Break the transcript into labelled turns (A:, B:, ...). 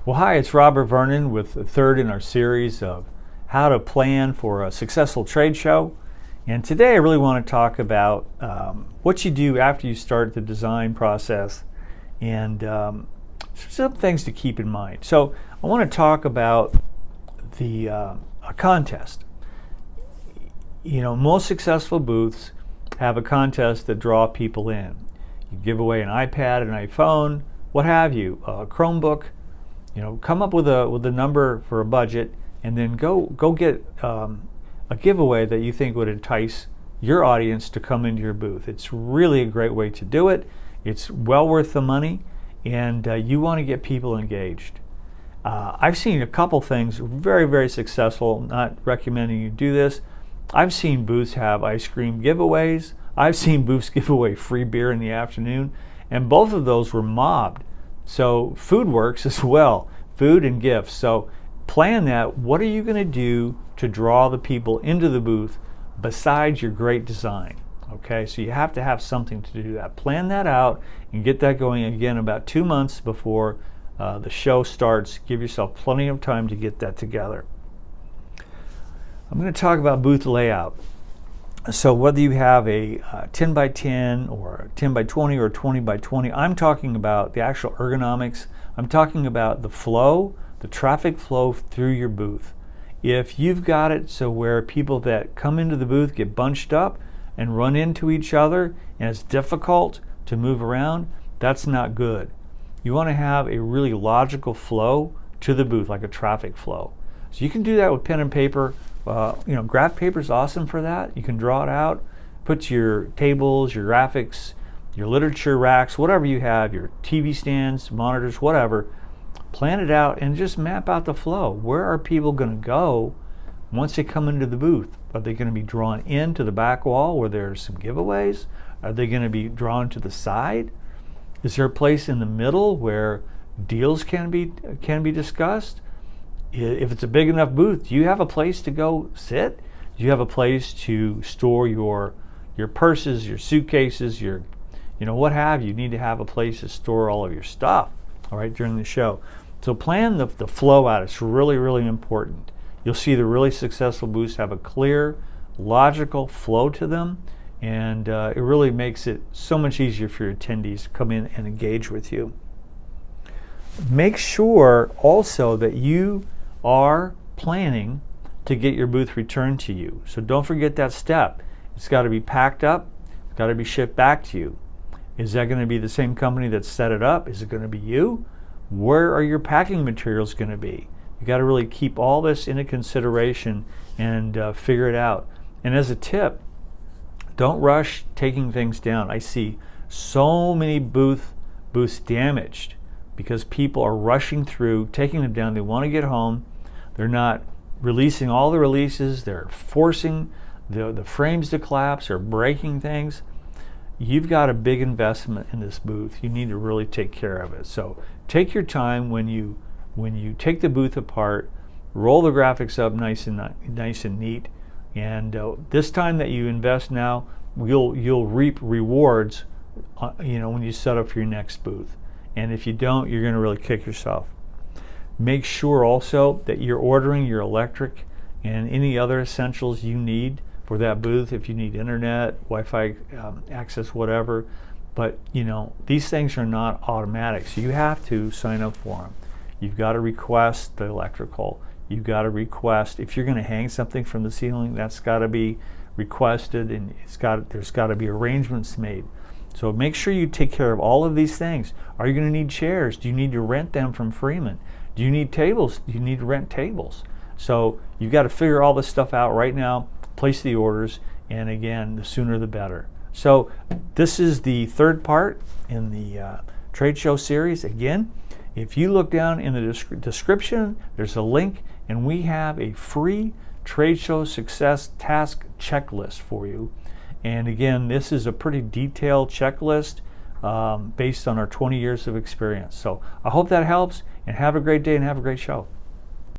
A: Well, hi, it's Robert Vernon with the third in our series of how to plan for a successful trade show. And today I really want to talk about what you do after you start the design process and some things to keep in mind. So I want to talk about a contest. You know, most successful booths have a contest that draw people in. You give away an iPad, an iPhone, what have you, a Chromebook. You know, come up with a number for a budget, and then go get a giveaway that you think would entice your audience to come into your booth. It's really a great way to do it. It's well worth the money, and you want to get people engaged. I've seen a couple things very, very successful. Not recommending you do this. I've seen booths have ice cream giveaways. I've seen booths give away free beer in the afternoon, and both of those were mobbed. So food works as well, food and gifts. So plan that. What are you going to do to draw the people into the booth besides your great design? Okay, so you have to have something to do that. Plan that out and get that going again about 2 months before the show starts. Give yourself plenty of time to get that together. I'm going to talk about booth layout. So whether you have a 10 by 10 or a 10 by 20 or 20 by 20, I'm talking about the actual ergonomics. I'm talking about the flow, the traffic flow through your booth. If you've got it so where people that come into the booth get bunched up and run into each other and it's difficult to move around, that's not good. You want to have a really logical flow to the booth, like a traffic flow. So you can do that with pen and paper. Graph paper is awesome for that. You can draw it out, put your tables, your graphics, your literature racks, whatever you have, your TV stands, monitors, whatever, plan it out and just map out the flow. Where are people going to go once they come into the booth? Are they going to be drawn into the back wall where there's some giveaways? Are they going to be drawn to the side? Is there a place in the middle where deals can be discussed? If it's a big enough booth, do you have a place to go sit? Do you have a place to store your purses, your suitcases, what have you? You need to have a place to store all of your stuff, all right, during the show. So plan the flow out. It's really, really important. You'll see the really successful booths have a clear, logical flow to them, and it really makes it so much easier for your attendees to come in and engage with you. Make sure also that you are planning to get your booth returned to you. So don't forget that step. It's got to be packed up. It's got to be shipped back to you. Is that going to be the same company that set it up? Is it going to be you? Where are your packing materials going to be? You got to really keep all this into consideration and figure it out. And as a tip, don't rush taking things down. I see so many booths damaged because people are rushing through, taking them down. They want to get home. They're not releasing all the releases. They're forcing the frames to collapse or breaking things. You've got a big investment in this booth. You need to really take care of it. So take your time when you take the booth apart. Roll the graphics up nice and neat. And this time that you invest now, you'll reap rewards. When you set up for your next booth. And if you don't, you're going to really kick yourself. Make sure also that you're ordering your electric and any other essentials you need for that booth. If you need internet, Wi-Fi access, whatever. But these things are not automatic, so you have to sign up for them. You've got to request the electrical. You've got to request, if you're going to hang something from the ceiling, that's got to be requested, and there's got to be arrangements made. So make sure you take care of all of these things. Are you going to need chairs? Do you need to rent them from Freeman? Do you need tables? Do you need to rent tables? So you've got to figure all this stuff out right now, place the orders, and again, the sooner the better. So this is the third part in the trade show series. Again, if you look down in the description, there's a link, and we have a free trade show success task checklist for you. And again, this is a pretty detailed checklist based on our 20 years of experience. So I hope that helps, and have a great day and have a great show.